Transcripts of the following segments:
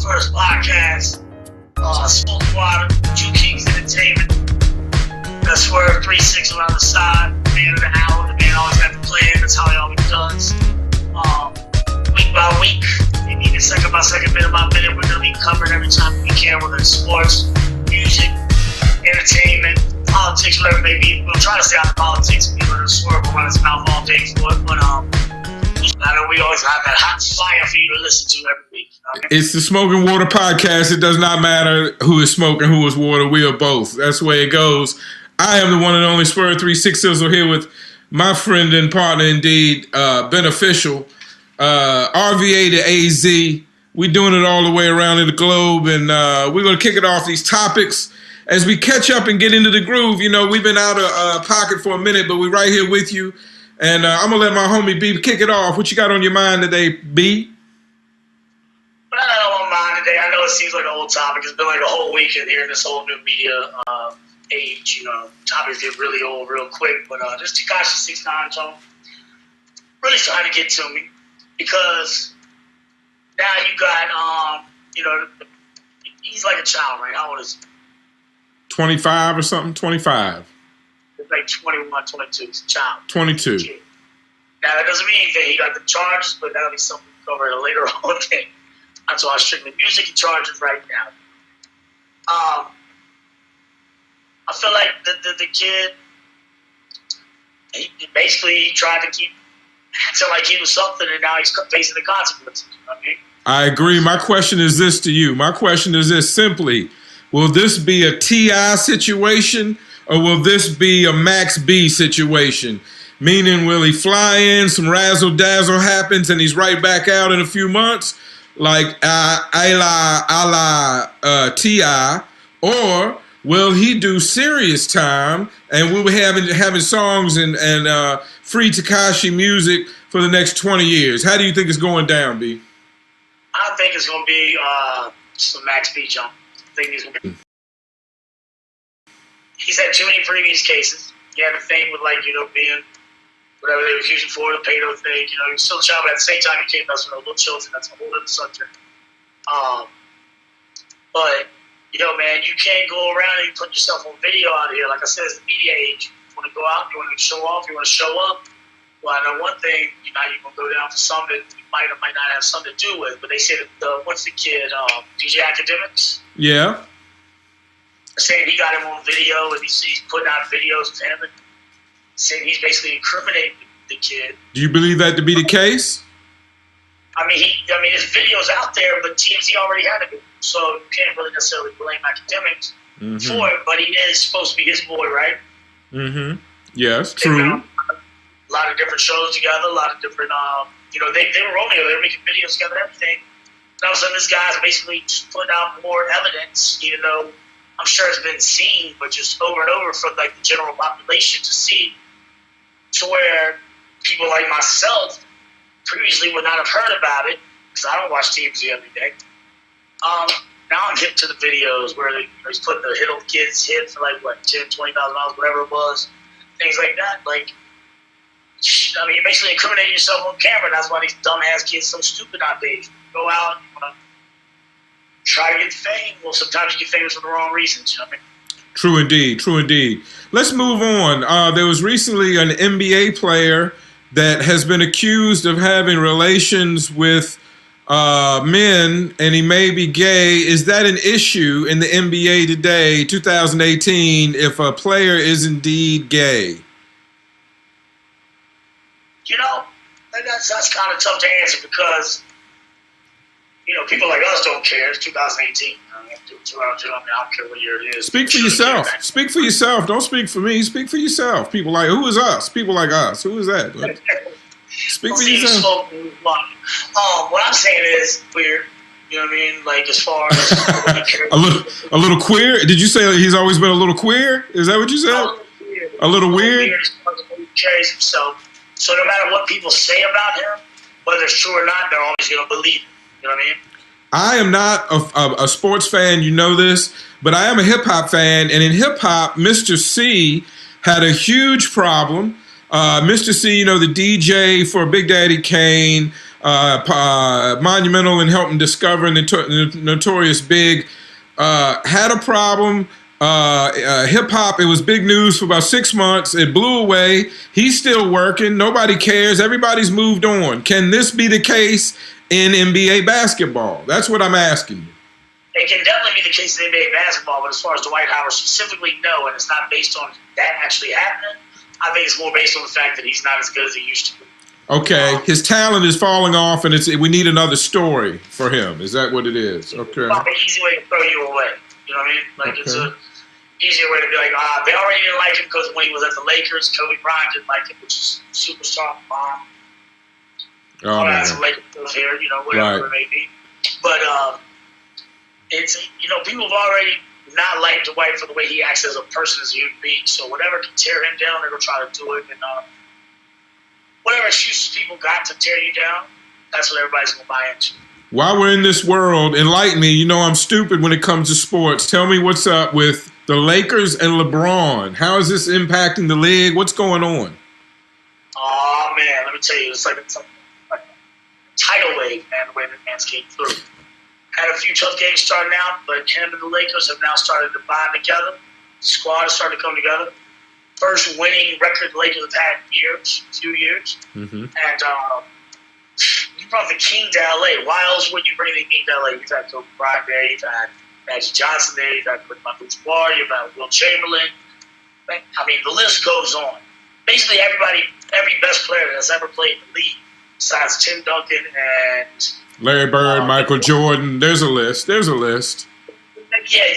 first podcast. Smoke Water, Two Kings Entertainment. Got Swerve 3-6 around the side. Man of the hour. The man always got the plan. That's how he always does. Week by week, maybe even second by second, minute by minute, we're going to be covered every time we can, whether it's sports, music, entertainment, politics, whatever it may be. We'll try to stay out of politics. People that Swerve will run his mouth all day for it. But I know we always have that hot fire for you to listen to every week. It's the Smoking Water Podcast. It does not matter who is smoking, who is water. We are both. That's the way it goes. I am the one and only Swerve 3-6 here with my friend and partner indeed, BeenOfficial, RVA to AZ. We're doing it all the way around in the globe, and we're going to kick it off these topics as we catch up and get into the groove. You know, we've been out of pocket for a minute, but we're right here with you. And I'm going to let my homie B kick it off. What you got on your mind today, B? What I got on my mind today, I know it seems like an old topic. It's been like a whole weekend here in this whole new media age. You know, topics get really old real quick. But this Tekashi 69 song really starting to get to me because now you got, he's like a child, right? How old is he? 25 or something? 25. It's like 21, 22. He's a child. 22. Now, that doesn't mean anything. He got the charges, but that'll be something we cover later on. That's why I'm strictly music and charges right now. I feel like the kid, he basically tried to keep acting like he was something, and now he's facing the consequences. You know what I mean? I agree. My question is this to you. My question is this simply. Will this be a T.I. situation, or will this be a Max B situation? Meaning, will he fly in, some razzle-dazzle happens, and he's right back out in a few months, like a la T.I., or will he do serious time, and we'll be having songs and free Tekashi music for the next 20 years? How do you think it's going down, B? I think it's going to be some Max B jump. I think he's going to be. He's had too many previous cases. He had a thing with, being whatever they were accusing for, the pedo thing. You know, he was still a child, but at the same time, he came up with little children. That's a whole other subject. But, man, you can't go around and you put yourself on video out here. Like I said, it's the media age. You want to go out, you want to show off, you want to show up. Well, I know one thing, you're going to go down for something you might or might not have something to do with. But they say that, what's the kid, DJ Academics? Yeah. Saying he got him on video and he's putting out videos of him and saying he's basically incriminating the kid. Do you believe that to be the case? I mean, his video's out there, but TMZ already had it, so you can't really necessarily blame Academics for it. But he is supposed to be his boy, right? Mm-hmm. Yes, true. A lot of different shows together, a lot of different, they were Romeo, they were making videos together, everything. And all of a sudden, this guy's basically just putting out more evidence, even though I'm sure it's been seen, but just over and over for the general population to see, to where people like myself previously would not have heard about it because I don't watch TMZ every day. Now I'm getting to the videos where he's putting the hit on the kid's hit for $10,000, $20,000, whatever it was, things like that. You're basically incriminating yourself on camera. And that's why these dumbass kids so stupid nowadays. Go out, you want to try to get fame. Well, sometimes you get famous for the wrong reasons. You know what I mean? True indeed. True indeed. Let's move on. There was recently an NBA player that has been accused of having relations with men, and he may be gay. is that an issue in the NBA today, 2018, if a player is indeed gay? That's kind of tough to answer because, people like us don't care. It's 2018. I don't care what year it is. Speak for yourself. Speak for yourself. Don't speak for me. Speak for yourself. People like, who is us? People like us. Who is that? Speak for yourself. What I'm saying is weird. You know what I mean? As far as a little queer. Did you say he's always been a little queer? Is that what you said? A little weird. As far as he carries himself. So no matter what people say about him, whether it's true or not, they're always going to believe him. You know what I mean? I am not a sports fan, you know this, but I am a hip-hop fan. And in hip-hop, Mr. C had a huge problem. Mr. C, the DJ for Big Daddy Kane, monumental in helping discover the notorious Big, had a problem. Hip hop, it was big news for about 6 months. It blew away. He's still working. Nobody cares. Everybody's moved on. Can this be the case in NBA basketball? That's what I'm asking you. It can definitely be the case in NBA basketball, but as far as Dwight Howard specifically, no, and it's not based on that actually happening. I think it's more based on the fact that he's not as good as he used to be. Okay, his talent is falling off, and we need another story for him. Is that what it is? Okay. It's probably an easy way to throw you away. You know what I mean? Like, it's an easier way to be like, they already didn't like him because when he was at the Lakers, Kobe Bryant didn't like him, which is superstar. Some Lakers here, you know, whatever it may be. But it's, you know, people have already not liked Dwight for the way he acts as a person, as a human being. So whatever can tear him down, they're going to try to do it. And whatever excuses people got to tear you down, that's what everybody's going to buy into. While we're in this world, enlighten me. You know I'm stupid when it comes to sports. Tell me what's up with the Lakers and LeBron. How is this impacting the league? What's going on? Oh, man, let me tell you. It's like a tidal wave, man, the way the fans came through. Had a few tough games starting out, but him and the Lakers have now started to bond together. The squad has started to come together. First winning record the Lakers have had in a few years. Mm-hmm. And you brought the King to LA. Why else would you bring the King to LA? You've had Kobe Bryant there, you've had Magic Johnson there, you've had Michael Jabbar, you've had Will Chamberlain. I mean, the list goes on. Basically, every best player that's ever played in the league, besides Tim Duncan and Larry Bird, Michael Jordan. There's a list. Yeah,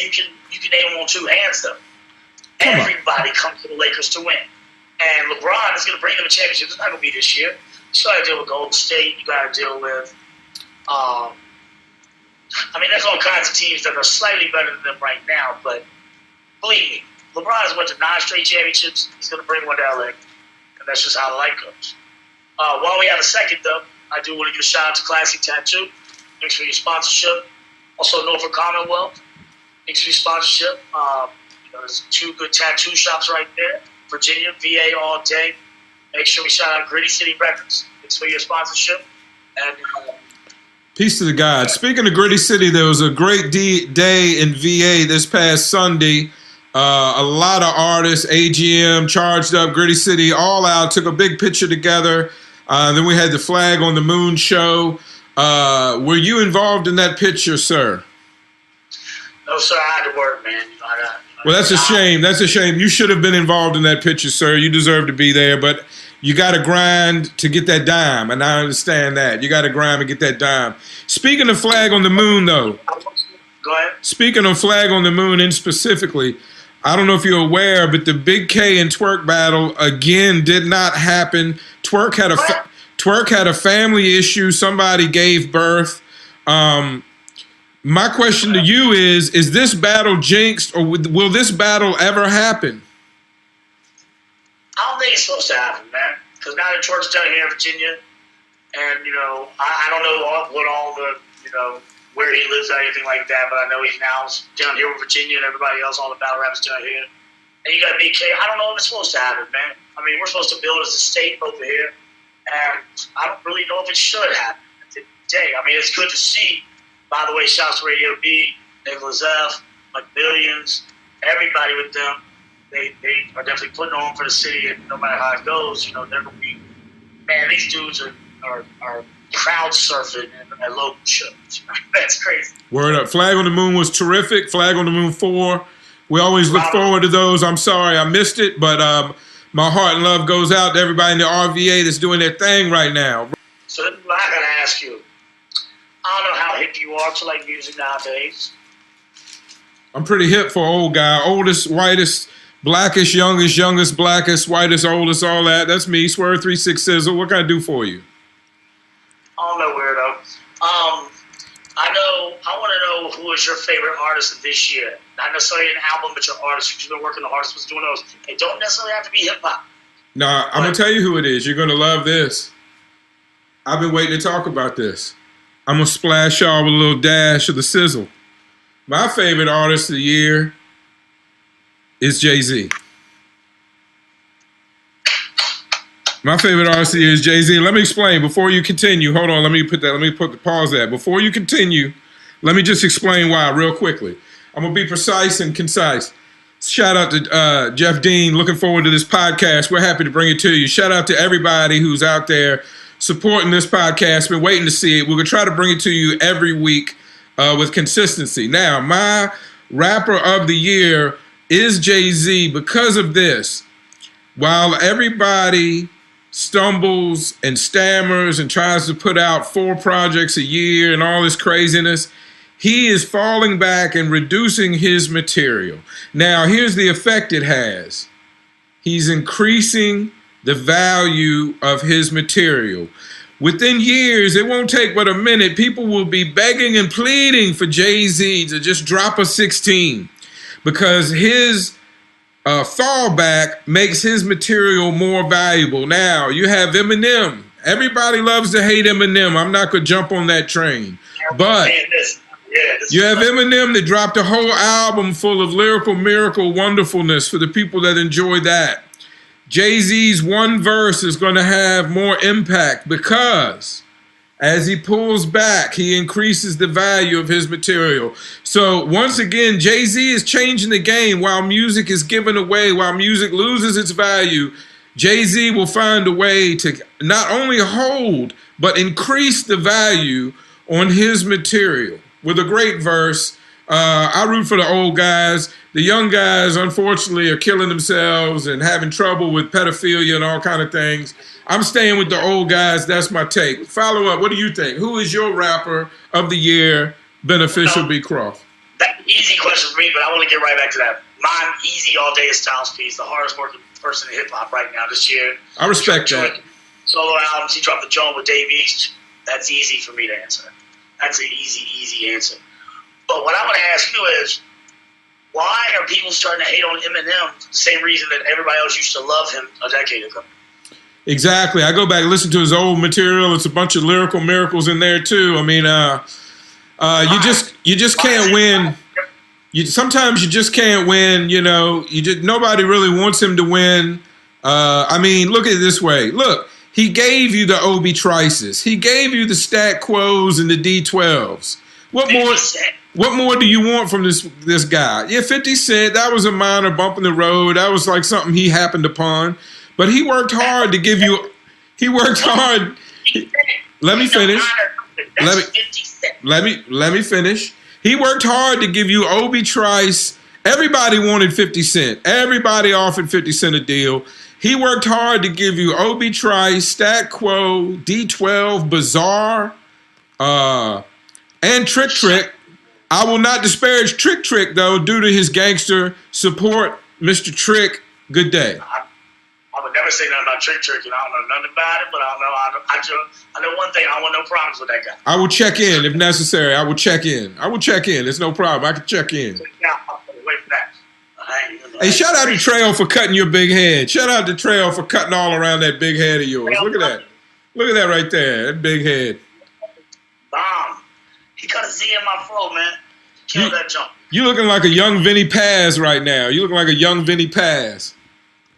you can name them on two hands, though. Everybody comes to the Lakers to win. And LeBron is going to bring them a championship. It's not going to be this year. You got to deal with Golden State. You got to deal with, I mean, there's all kinds of teams that are slightly better than them right now. But believe me, LeBron has went to 9 straight championships. He's going to bring one to LA. And that's just how the life goes. While we have a second, though, I do want to give a shout out to Classic Tattoo. Thanks for your sponsorship. Also, Norfolk Commonwealth. Thanks for your sponsorship. There's 2 good tattoo shops right there. Virginia, VA all day. Make sure we shout out Gritty City Records. Thanks for your sponsorship. And peace to the God. Speaking of Gritty City, there was a great day in VA this past Sunday. A lot of artists, AGM, Charged Up, Gritty City, all out, took a big picture together. Then we had the Flag on the Moon show. Were you involved in that picture, sir? No, sir. I had to work, man. Well, that's a shame. That's a shame. You should have been involved in that picture, sir. You deserve to be there, but you got to grind to get that dime, and I understand that. You got to grind to get that dime. Speaking of Flag on the Moon, though. Go ahead. Speaking of Flag on the Moon, and specifically, I don't know if you're aware, but the Big K and Twerk battle again did not happen. Twerk had a family issue. Somebody gave birth. My question to you is this battle jinxed, or will this battle ever happen? I don't think it's supposed to happen, man. Because now the Twerk's down here in Virginia, and, you know, I don't know what all the, you know, where he lives or anything like that, but I know he's now down here in Virginia and everybody else, all the battle rappers down here. And you got Big K. I don't know if it's supposed to happen, man. I mean, we're supposed to build as a state over here, and I don't really know if it should happen at the end of the day. I mean, it's good to see. By the way, shouts to Radio B, Nicholas F., Mike Billions, everybody with them. They are definitely putting on for the city, and no matter how it goes, you know, they're going to be, man, these dudes are crowd surfing at local shows. That's crazy. Word up. Flag on the Moon was terrific. Flag on the Moon 4. We always look forward to those. I'm sorry I missed it, but my heart and love goes out to everybody in the RVA that's doing their thing right now. So I got to ask you, I don't know how hip you are to like music nowadays. I'm pretty hip for an old guy. Oldest, whitest, blackest, youngest, blackest, whitest, oldest, all that. That's me, Swerve 36 Sizzle. What can I do for you? I don't know, weirdo. I want to know who is your favorite artist of this year. Not necessarily an album, but your artist who's been working the hardest was doing those. They don't necessarily have to be hip hop. Nah, I'm going to tell you who it is. You're going to love this. I've been waiting to talk about this. I'm going to splash y'all with a little dash of the sizzle. My favorite artist of the year is Jay-Z. My favorite artist of the year is Jay-Z. Let me explain before you continue. Hold on, let me put the pause there. Before you continue, let me just explain why real quickly. I'm going to be precise and concise. Shout out to Jeff Dean. Looking forward to this podcast. We're happy to bring it to you. Shout out to everybody who's out there supporting this podcast. Been waiting to see it. We're going to try to bring it to you every week with consistency. Now, my rapper of the year is Jay-Z because of this. While everybody stumbles and stammers and tries to put out 4 projects a year and all this craziness, he is falling back and reducing his material. Now, here's the effect it has. He's increasing the value of his material. Within years, it won't take but a minute, people will be begging and pleading for Jay-Z to just drop a 16 because his fallback makes his material more valuable. Now, you have Eminem. Everybody loves to hate Eminem. I'm not going to jump on that train. But you have Eminem that dropped a whole album full of lyrical miracle wonderfulness for the people that enjoy that. Jay-Z's one verse is going to have more impact because as he pulls back, he increases the value of his material. So once again, Jay-Z is changing the game while music is given away, while music loses its value. Jay-Z will find a way to not only hold, but increase the value on his material with a great verse. I root for the old guys. The young guys, unfortunately, are killing themselves and having trouble with pedophilia and all kind of things. I'm staying with the old guys. That's my take. Follow up. What do you think? Who is your rapper of the year, BeenOfficial B. Croft? That's an easy question for me, but I want to get right back to that. Mine, easy all day, is Styles P. He's the hardest working person in hip hop right now this year. I respect that. Solo albums. He dropped the joint with Dave East. That's easy for me to answer. That's an easy answer. But what I want to ask you is, why are people starting to hate on Eminem for the same reason that everybody else used to love him a decade ago? Exactly. I go back and listen to his old material. It's a bunch of lyrical miracles in there too. I mean, you just can't win. Sometimes you just can't win. You know, nobody really wants him to win. I mean, look at it this way. Look, he gave you the Obi Trices. He gave you the Stat Quos and the D12s. What more do you want from this guy? Yeah, 50 Cent, that was a minor bump in the road. That was like something he happened upon. But he worked hard to give you – he worked hard. Let me finish. Let me finish. He worked hard to give you Obi Trice. Everybody wanted 50 Cent. Everybody offered 50 Cent a deal. He worked hard to give you Obi Trice, Stat Quo, D12, Bizarre, and Trick. I will not disparage Trick, though, due to his gangster support. Mr. Trick, good day. I would never say nothing about Trick, and I don't know nothing about it, but I know one thing. I want no problems with that guy. I will check in if necessary. I will check in. There's no problem. I can check in. Yeah, I'll wait for that. Hey, shout out to Trail for cutting your big head. Shout out to Trail for cutting all around that big head of yours. Look at that. Look at that right there. That big head. Bomb. He cut a Z in my throat, man. Killed that jump. You looking like a young Vinny Paz right now. You looking like a young Vinny Paz.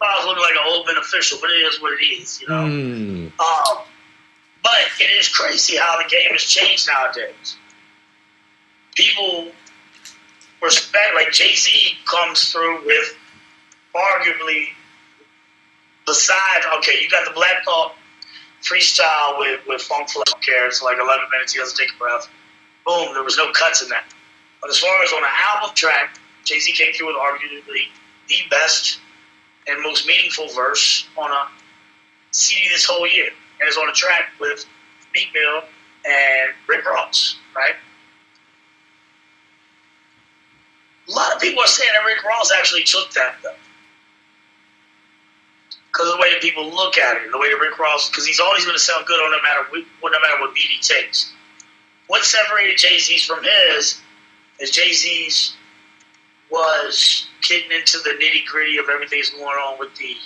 I was looking like an old BeenOfficial, but it is what it is, you know. But it is crazy how the game has changed nowadays. People respect, like Jay-Z comes through with arguably, besides, okay, you got the Black Thought freestyle with Funk Flex Cares, like 11 minutes, he doesn't take a breath. Boom, there was no cuts in that. But as far as on an album track, Jay-Z came through with arguably the best and most meaningful verse on a CD this whole year. And it's on a track with Meek Mill and Rick Ross, right? A lot of people are saying that Rick Ross actually took that, though. Because of the way that people look at it, and the way that Rick Ross, because he's always going to sound good on no matter what beat he takes. What separated Jay-Z's from his is Jay-Z's was getting into the nitty-gritty of everything that's going on with the,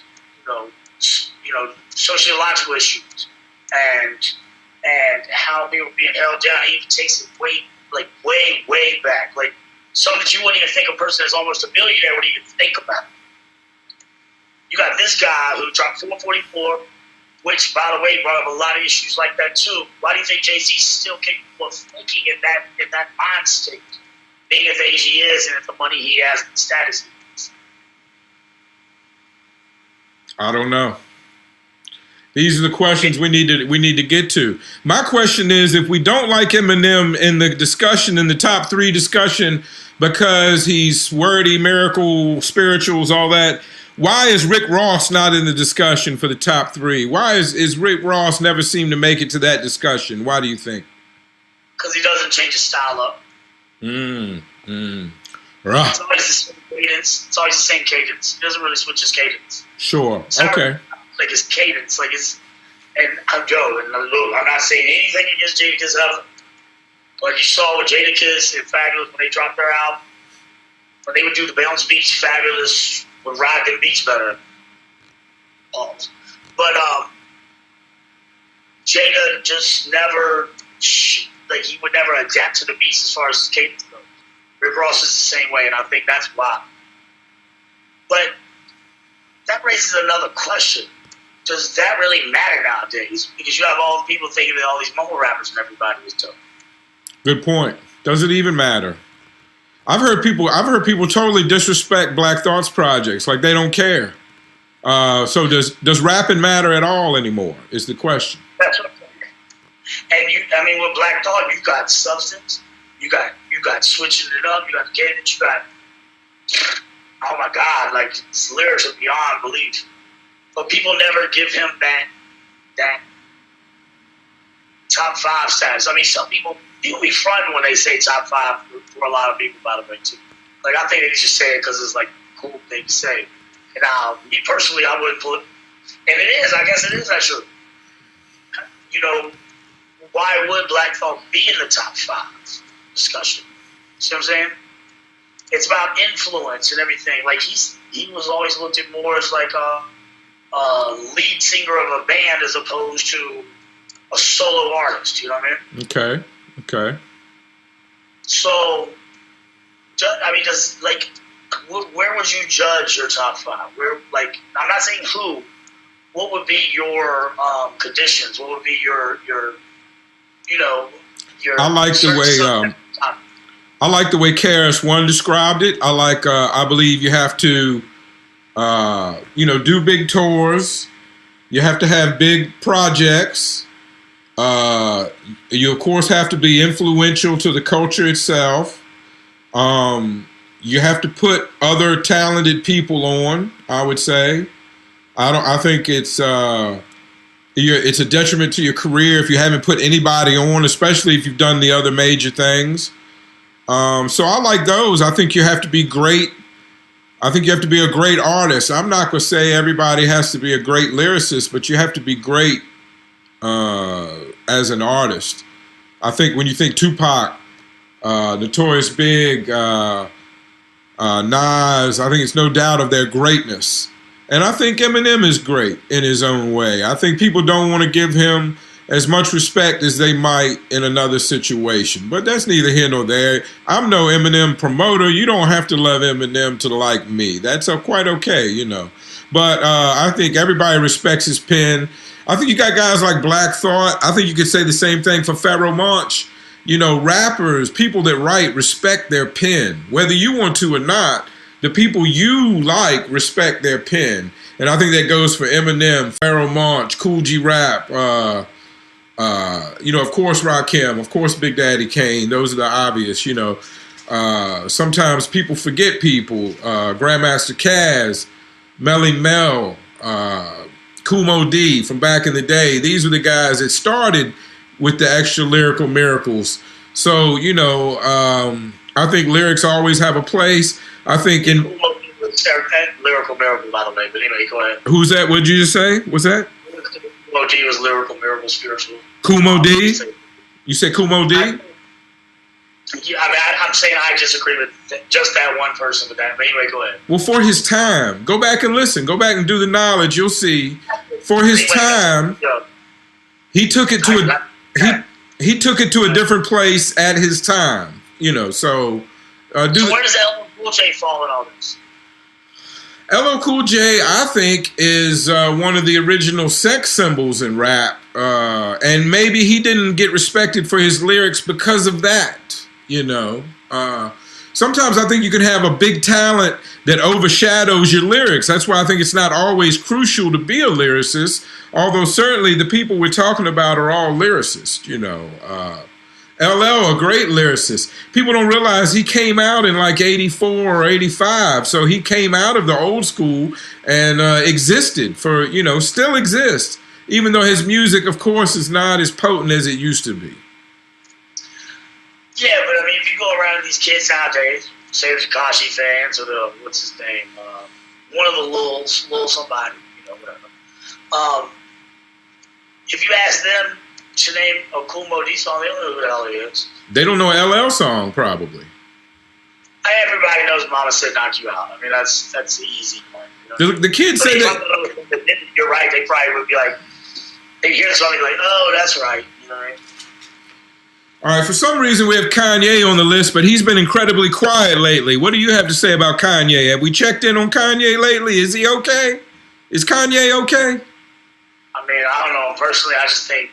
sociological issues and how people were being held down. He even takes it way back. Like, something that you wouldn't even think a person that's almost a billionaire would even think about. You got this guy who dropped 444, which, by the way, brought up a lot of issues like that too. Why do you think Jay-Z is still capable of thinking in that mind state, being at the age he is and at the money he has and the status he has? I don't know. These are the questions we need to get to. My question is, if we don't like Eminem in the discussion, in the top 3 discussion, because he's wordy, miracle, spirituals, all that, why is Rick Ross not in the discussion for the top 3? Why is Rick Ross never seemed to make it to that discussion? Why do you think? Because he doesn't change his style up. Right. It's always the same cadence. It's always the same cadence. He doesn't really switch his cadence. Sure. Okay. Like his cadence, like his, and I'm not saying anything against Jadakiss ever, but you saw with Jadakiss and Fabulous when they dropped their album, when they would do the Bounce Beats, Fabulous would ride them beats better. But Jada just never, like he would never adapt to the beats as far as his cadence goes. Rick Ross is the same way, and I think that's why. But that raises another question. Does that really matter nowadays? Because you have all the people thinking that all these mumble rappers and everybody is dope. Good point. Does it even matter? I've heard people totally disrespect Black Thought's projects, like they don't care. So does rapping matter at all anymore? Is the question. That's what I'm saying. And with Black Thought, you got substance, you got switching it up, you got the cadence, you got, oh my God, like his lyrics are beyond belief. But people never give him that top 5 status. I mean, some people be fronting when they say top 5 for a lot of people, by the way, too. Like, I think they just say it because it's like a cool thing to say. And me personally, I wouldn't put, and it is, I guess it is actually. You know, why would Black Thought be in the top 5 discussion? See what I'm saying? It's about influence and everything. Like, he was always looked at more as like a lead singer of a band as opposed to a solo artist. You know what I mean? Okay. So, I mean, where would you judge your top 5? Where, like, I'm not saying who. What would be your conditions? What would be your I like the way I like the way KRS-One described it. I believe you have to do big tours. You have to have big projects. You of course have to be influential to the culture itself. You have to put other talented people on, I would say. I think it's a detriment to your career if you haven't put anybody on, especially if you've done the other major things. So I like those. I think you have to be great. I think you have to be a great artist. I'm not going to say everybody has to be a great lyricist, but you have to be great as an artist. I think when you think Tupac, Notorious Big, Nas, I think it's no doubt of their greatness. And I think Eminem is great in his own way. I think people don't want to give him as much respect as they might in another situation. But that's neither here nor there. I'm no Eminem promoter. You don't have to love Eminem to like me. That's quite okay, you know. But I think everybody respects his pen. I think you got guys like Black Thought. I think you could say the same thing for Pharoah Monch. You know, rappers, people that write respect their pen. Whether you want to or not, the people you like respect their pen. And I think that goes for Eminem, Pharoah Monch, Cool G Rap, of course Rakim, of course Big Daddy Kane. Those are the obvious, you know. Sometimes people forget people. Grandmaster Caz, Melly Mel, Kool Moe Dee from back in the day. These were the guys that started with the extra lyrical miracles. So, you know, I think lyrics always have a place. I think in lyrical miracle, by the way. But anyway, go ahead. Who's that? What did you just say? What's that? Kool Moe Dee was lyrical miracle spiritual. Kool Moe Dee? You said Kool Moe Dee? I'm saying I disagree with just that one person with that. But anyway, go ahead. Well, for his time, go back and listen. Go back and do the knowledge. You'll see. For his time, he took it to he took it to a different place at his time. You know, so. So where does LL Cool J fall in all this? LL Cool J, I think, is one of the original sex symbols in rap. And maybe he didn't get respected for his lyrics because of that, you know. Sometimes I think you can have a big talent that overshadows your lyrics. That's why I think it's not always crucial to be a lyricist, although certainly the people we're talking about are all lyricists, you know. LL, a great lyricist. People don't realize he came out in like 84 or 85, so he came out of the old school and existed for, you know, still exists, even though his music, of course, is not as potent as it used to be. Yeah, but I mean, if you go around to these kids nowadays, say the Tekashi fans or the, what's his name, one of the Lil somebody, you know, whatever. If you ask them to name a Kool Moe Dee song, they don't know who the hell he is. They don't know an LL song, probably. Everybody knows Mama Said Knock You Out. I mean, that's the easy one. You know? The kids say that. You're right. They probably would be like, they hear something like, oh, that's right. You know what I mean? All right, for some reason we have Kanye on the list, but he's been incredibly quiet lately. What do you have to say about Kanye? Have we checked in on Kanye lately? Is he okay? Is Kanye okay? I mean, I don't know. Personally, I just think,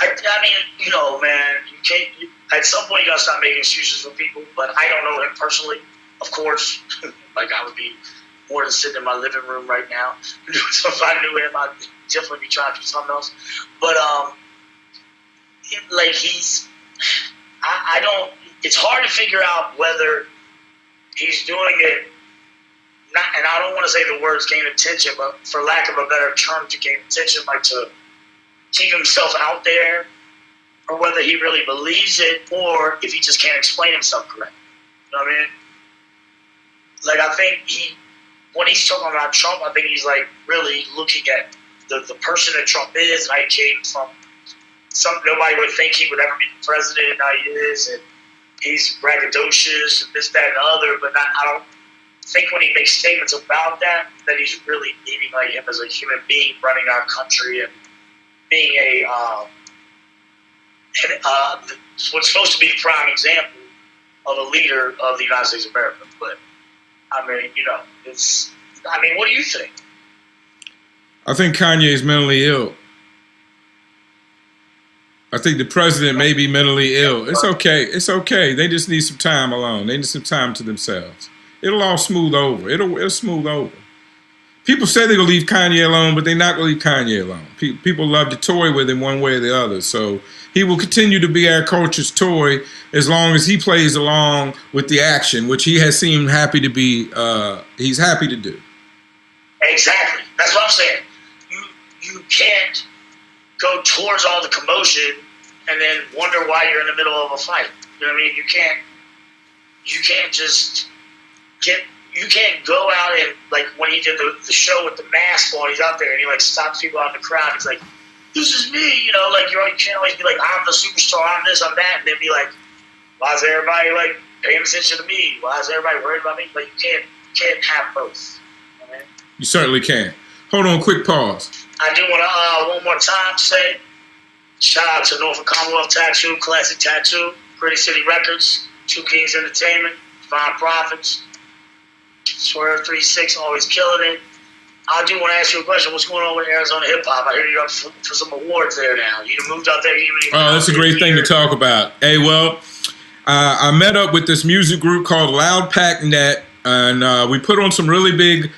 I mean, you know, man, you can't, at some point you gotta stop making excuses for people, but I don't know him personally, of course. Like, I would be more than sitting in my living room right now. So if I knew him, I'd definitely be trying to do something else. But, like, I don't, it's hard to figure out whether he's doing it, not, and I don't want to say the words gain attention, but for lack of a better term, to gain attention, like to keep himself out there, or whether he really believes it, or if he just can't explain himself correctly. You know what I mean? Like, I think when he's talking about Trump, I think he's like really looking at the person that Trump is, and how he came from nobody would think he would ever be the president, and now he is, and he's braggadocious and this, that, and the other. But I don't think when he makes statements about that he's really meaning like him as a human being running our country and being what's supposed to be the prime example of a leader of the United States of America. But I mean, you know, what do you think? I think Kanye is mentally ill. I think the president may be mentally ill. It's okay. It's okay. They just need some time alone. They need some time to themselves. It'll all smooth over. It'll smooth over. People say they're going to leave Kanye alone, but they're not going to leave Kanye alone. People love to toy with him one way or the other. So he will continue to be our culture's toy as long as he plays along with the action, which he has seemed happy to be, he's happy to do. Exactly. That's what I'm saying. You can't go towards all the commotion and then wonder why you're in the middle of a fight. You know what I mean? You can't just you can't go out and, like, when he did the show with the mask on, he's out there and he, like, stops people out in the crowd. He's like, this is me, you know, like, you can't always be like, I'm the superstar, I'm this, I'm that, and then be like, why is everybody, like, paying attention to me? Why is everybody worried about me? Like, you can't have both. You know what I mean? You certainly can. Hold on, quick pause. I do want to, one more time, say, shout out to Norfolk Commonwealth Tattoo, Classic Tattoo, Pretty City Records, Two Kings Entertainment, Fine Profits, Swerve 3-6, always killing it. I do want to ask you a question. What's going on with Arizona hip hop? I hear you're up for some awards there now. You moved out there. That's a great thing to talk about. Hey, well, I met up with this music group called Loud Pack Net, and we put on some really big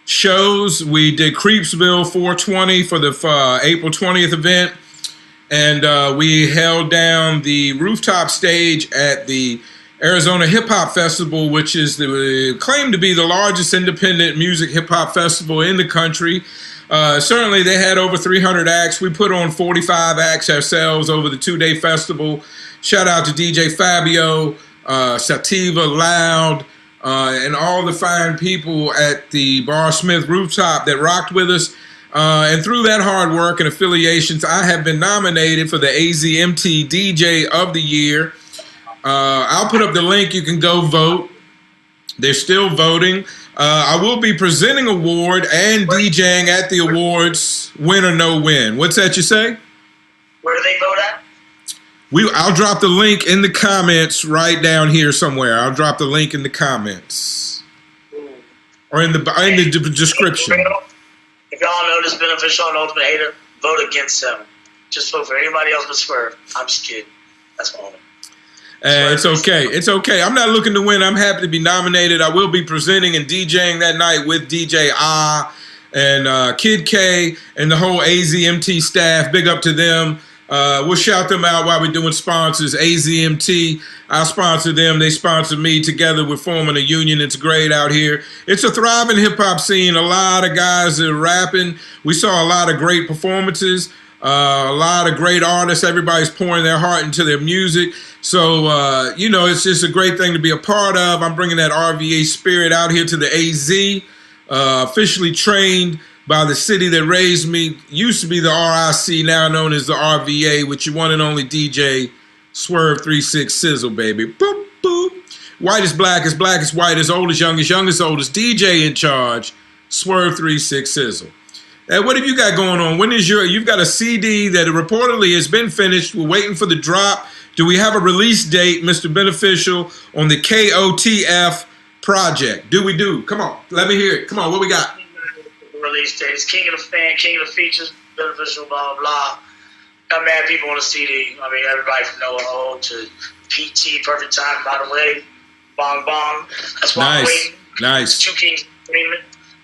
shows. We did Creepsville 420 for the April 20th event, and we held down the rooftop stage at the Arizona Hip Hop Festival, which is claimed to be the largest independent music hip hop festival in the country. Certainly, they had over 300 acts. We put on 45 acts ourselves over the 2-day festival. Shout out to DJ Fabio, Sativa, Loud, and all the fine people at the Bar Smith rooftop that rocked with us. And through that hard work and affiliations, I have been nominated for the AZMT DJ of the Year. I'll put up the link. You can go vote. They're still voting. I will be presenting an award and DJing at the awards, win or no win. What's that you say? Where do they vote at? I'll drop the link in the comments right down here somewhere. I'll drop the link in the comments. or in the description? If y'all know this BeenOfficial and Ultimate Hater, vote against him. Just vote for anybody else but Swerve. I'm just kidding. That's my only. It's okay. It's okay. I'm not looking to win. I'm happy to be nominated. I will be presenting and DJing that night with DJ and Kid K and the whole AZMT staff. Big up to them. We'll shout them out while we're doing sponsors. AZMT, I sponsor them. They sponsor me. Together we're forming a union. It's great out here. It's a thriving hip-hop scene. A lot of guys are rapping. We saw a lot of great performances. A lot of great artists. Everybody's pouring their heart into their music. So, it's just a great thing to be a part of. I'm bringing that RVA spirit out here to the AZ. Officially trained by the city that raised me. Used to be the RIC, now known as the RVA, with your one and only DJ, Swerve 36 Sizzle, baby. Boop, boop. White is black is white, as old as young is oldest. DJ in charge, Swerve 36 Sizzle. What have you got going on? You've got a CD that reportedly has been finished. We're waiting for the drop. Do we have a release date, Mr. BeenOfficial, on the KOTF project? Do we do? Come on, let me hear it. Come on, what we got? Release date. It's King of the Fan, King of the Features, BeenOfficial, blah, blah. Got mad people on the CD. I mean, everybody from Noah O to PT, Perfect Time, by the way. Bong Bong. That's why I'm waiting. Nice. Two Kings agreement.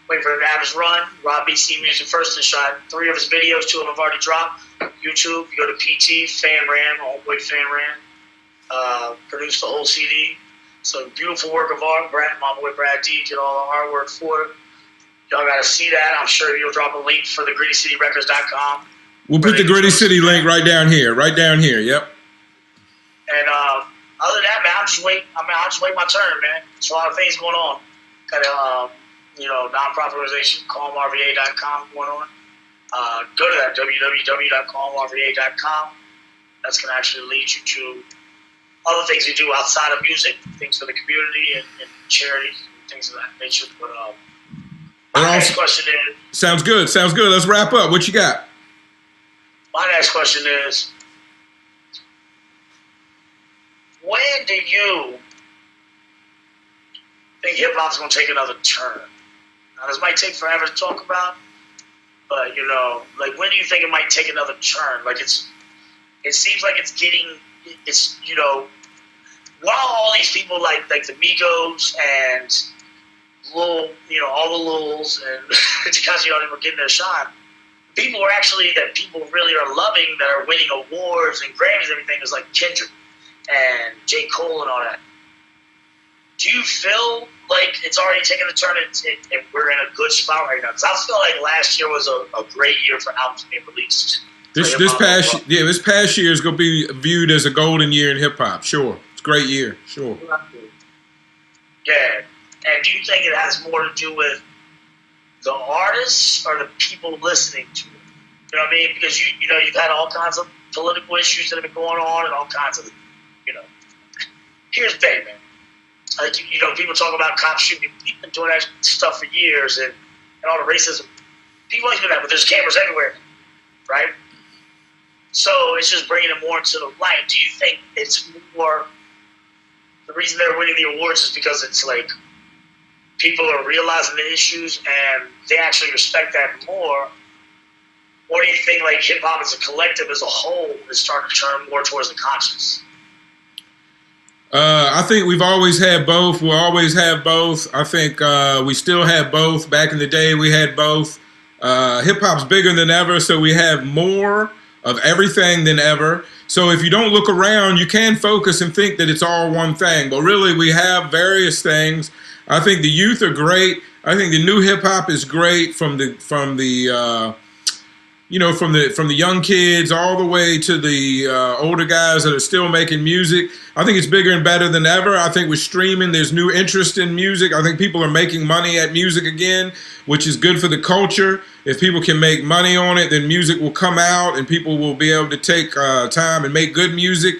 Waiting for an average run. Rob BC Music first and shot 3 of his videos. 2 of them have already dropped. YouTube, you go to PT, Fan Ran, Homeboy Fan Ran. Produced the whole CD. So beautiful work of art. My boy Brad D did all the artwork for it. Y'all got to see that. I'm sure you'll drop a link for the GrittyCityRecords.com. We'll put the Gritty City link right down here. Right down here, yep. And other than that, man, I'll just wait my turn, man. There's a lot of things going on. Got a, nonprofit organization, calmrva.com going on. Go to that, www.calmrva.com. That's going to actually lead you to other things we do outside of music, things for the community and charities and things of that nature. But my next question is... Sounds good. Let's wrap up. What you got? My next question is, when do you think hip-hop's going to take another turn? Now, this might take forever to talk about, but, when do you think it might take another turn? Like, it seems like while all these people like the Migos and all the Lils and Tekashi were getting their shine, people really are loving that are winning awards and Grammys and everything is like Kendrick and J. Cole and all that. Do you feel like it's already taken a turn and we're in a good spot right now? Because I feel like last year was a great year for albums being released. This past year is going to be viewed as a golden year in hip hop. Sure, it's a great year. Sure. Yeah, and do you think it has more to do with the artists or the people listening to it? You know what I mean? Because you've had all kinds of political issues that have been going on and all kinds of Here's the thing, man. Like people talk about cops shooting. We've been doing that stuff for years and all the racism. People always do that, but there's cameras everywhere, right? So it's just bringing it more into the light. Do you think it's more the reason they're winning the awards is because it's like people are realizing the issues and they actually respect that more? Or do you think like hip hop as a collective as a whole is starting to turn more towards the conscious? I think we've always had both. We'll always have both. I think we still have both. Back in the day, we had both. Hip hop's bigger than ever, so we have more of everything than ever. So if you don't look around, you can focus and think that it's all one thing. But really, we have various things. I think the youth are great. I think the new hip hop is great from the young kids all the way to the older guys that are still making music. I think it's bigger and better than ever. I think with streaming, there's new interest in music. I think people are making money at music again, which is good for the culture. If people can make money on it, then music will come out and people will be able to take time and make good music.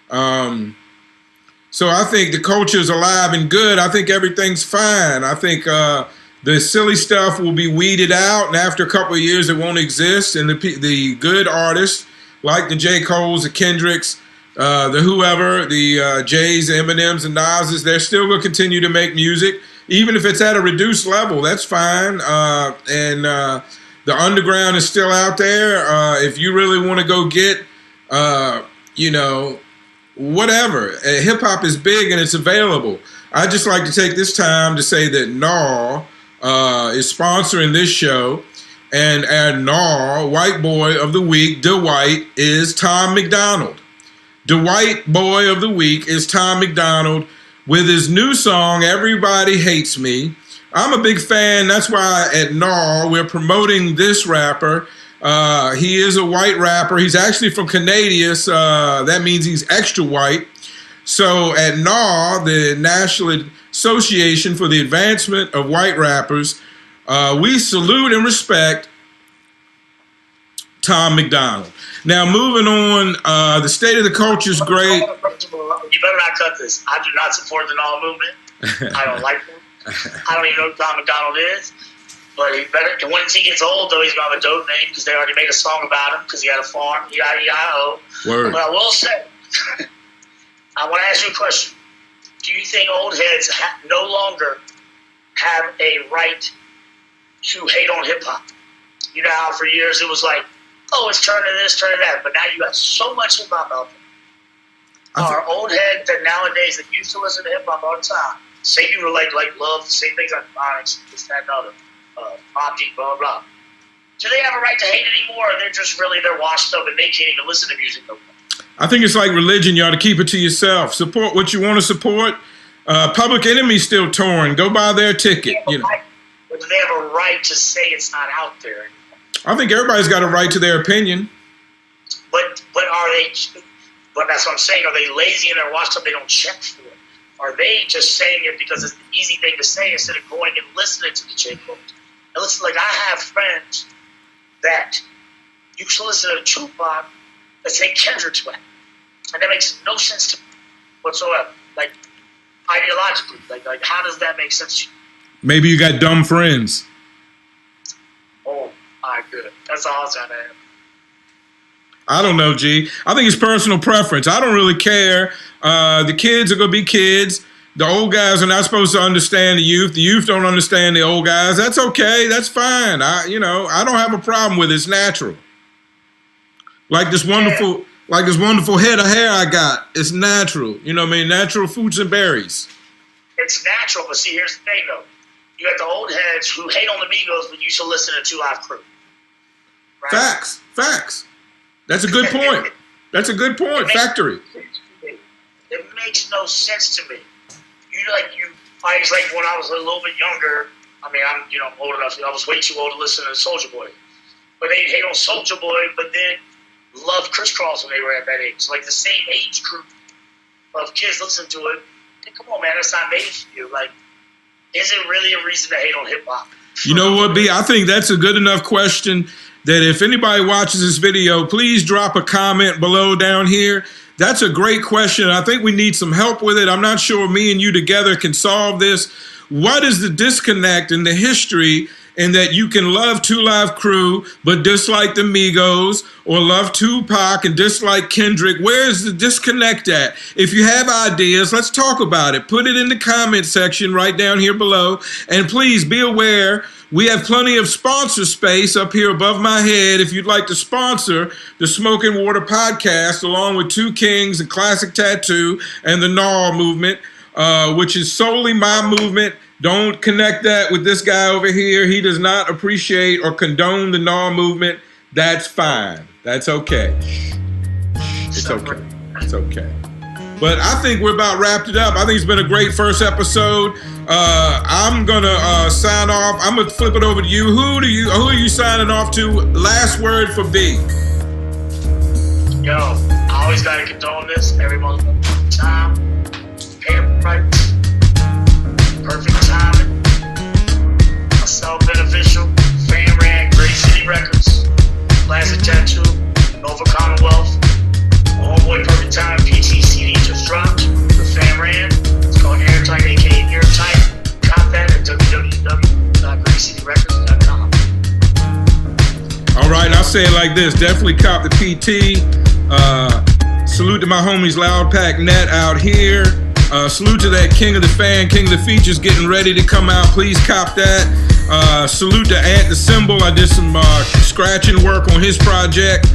So I think the culture is alive and good. I think everything's fine. I think the silly stuff will be weeded out, and after a couple of years, it won't exist. And the good artists, like the J. Coles, the Kendricks, the whoever, the Jays, the Eminems, and Nas's, they're still going to continue to make music. even if it's at a reduced level, that's fine. And the underground is still out there. If you really want to go get, whatever. Hip hop is big and it's available. I'd just like to take this time to say that NAW is sponsoring this show. And our NAW White Boy of the Week, Dwight, is Tom McDonald. Dwight Boy of the Week is Tom McDonald with his new song, Everybody Hates Me. I'm a big fan. That's why at NAW we're promoting this rapper. He is a white rapper. He's actually from Canada. That means he's extra white. So at NAW, the National Association for the Advancement of White Rappers, we salute and respect Tom McDonald. Now, moving on, the state of the culture is great. You better not cut this. I do not support the NAW movement. I don't like him. I don't even know who Tom McDonald is. But he better. And once he gets old, though, he's going to have a dope name because they already made a song about him because he had a farm. E-I-E-I-O. Word. But I will say, I want to ask you a question. Do you think old heads no longer have a right to hate on hip-hop? You know how for years it was like, oh, it's turning this, turning that. But now you got so much hip-hop out there. Our old heads that nowadays that used to listen to hip-hop all the time, say you were like love, say things like Onyx, this, that, and other, Object, blah, blah. Do they have a right to hate anymore, or they're washed up and they can't even listen to music no more? I think it's like religion. You ought to keep it to yourself. Support what you want to support. Public Enemy's still touring. Go buy their ticket. But do they have a right to say it's not out there anymore? I think everybody's got a right to their opinion. But are they? But that's what I'm saying. Are they lazy and they're washed up? They don't check for it. Are they just saying it because it's the easy thing to say instead of going and listening to the J. Cole? And listen, like I have friends that used to listen to Tupac that say Kendrick's whack, and that makes no sense to me whatsoever. Like ideologically, like how does that make sense to you? Maybe you got dumb friends. Oh my good, that's all I was trying to have. I don't know, G. I think it's personal preference. I don't really care. The kids are going to be kids. The old guys are not supposed to understand the youth. The youth don't understand the old guys. That's okay. That's fine. I don't have a problem with it. It's natural. Like this wonderful head of hair I got. It's natural. You know what I mean? Natural fruits and berries. It's natural, but see, here's the thing, though. You got the old heads who hate on the Migos, but used to listen to 2 Live Crew. Right? Facts. That's a good point. That's a good point. Factory. It makes no sense to me. I was like when I was a little bit younger. I mean, I'm old enough. I was way too old to listen to Soulja Boy, but they hate on Soulja Boy, but then loved Criss Cross when they were at that age. So like the same age group of kids listen to it. Hey, come on, man, that's not made for you. Like, is it really a reason to hate on hip hop? You know what, B? I think that's a good enough question that if anybody watches this video, please drop a comment below down here. That's a great question. I think we need some help with it. I'm not sure me and you together can solve this. What is the disconnect in the history in that you can love 2 Live Crew but dislike the Migos, or love Tupac and dislike Kendrick? Where is the disconnect at? If you have ideas, let's talk about it. Put it in the comment section right down here below. And please be aware, we have plenty of sponsor space up here above my head if you'd like to sponsor the Smoke and Water podcast, along with 2 Kings and Classic Tattoo and the NAW movement, which is solely my movement. Don't connect that with this guy over here. He does not appreciate or condone the NAW movement. That's fine. That's okay. It's okay. It's okay. But I think we're about wrapped it up. I think it's been a great first episode. I'm gonna sign off. I'm gonna flip it over to you. Who are you signing off to? Last word for B. Yo, I always gotta condone this every motherfucking time. Pay the price. Perfect timing. Myself, BeenOfficial, Fan Ran, Great City Records, Classic Tattoo, Nova Commonwealth, Homeboy Perfect Time, PTCD just dropped. The Fan Ran. It's called Airtight, aka Airtight. Cop that at www.greatcityrecords.com. All right, I'll say it like this. Definitely cop the PT. Salute to my homies Loud Pack Net out here. Salute to that King of the Fan, King of the Features getting ready to come out. Please cop that. Salute to Ant the Symbol. I did some scratching work on his project.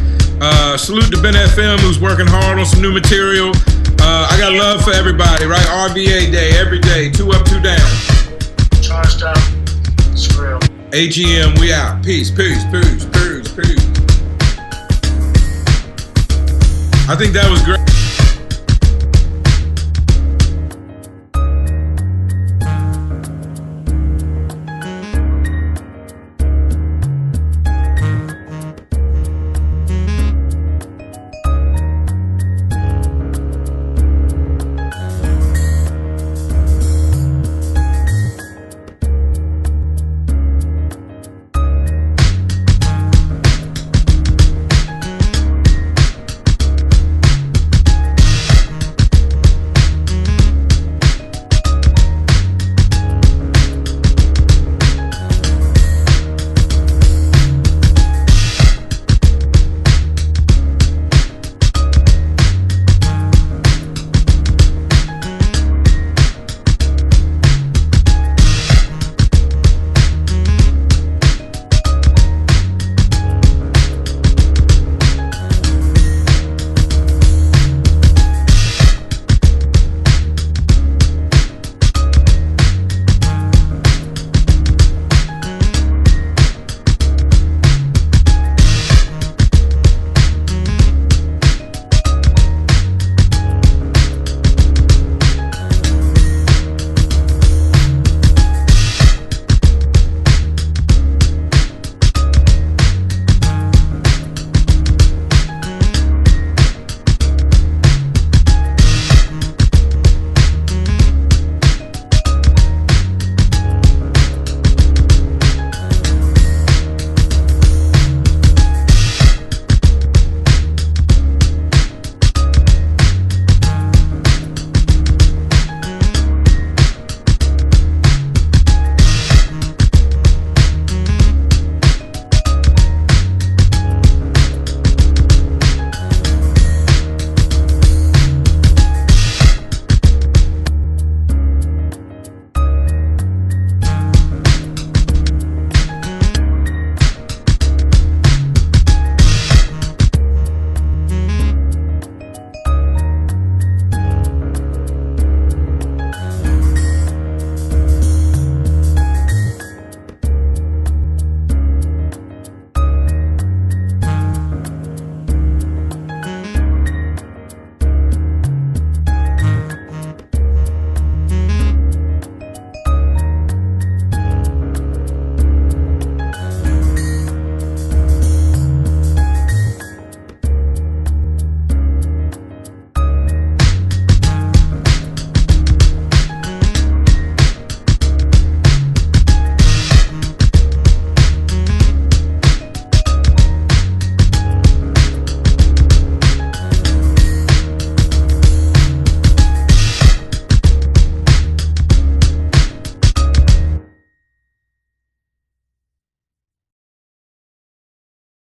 Salute to Ben FM, who's working hard on some new material. I got love for everybody, right? RBA day, every day. 2 up, 2 down. Charged up. It's real. AGM, we out. Peace, peace, peace, peace, peace. I think that was great.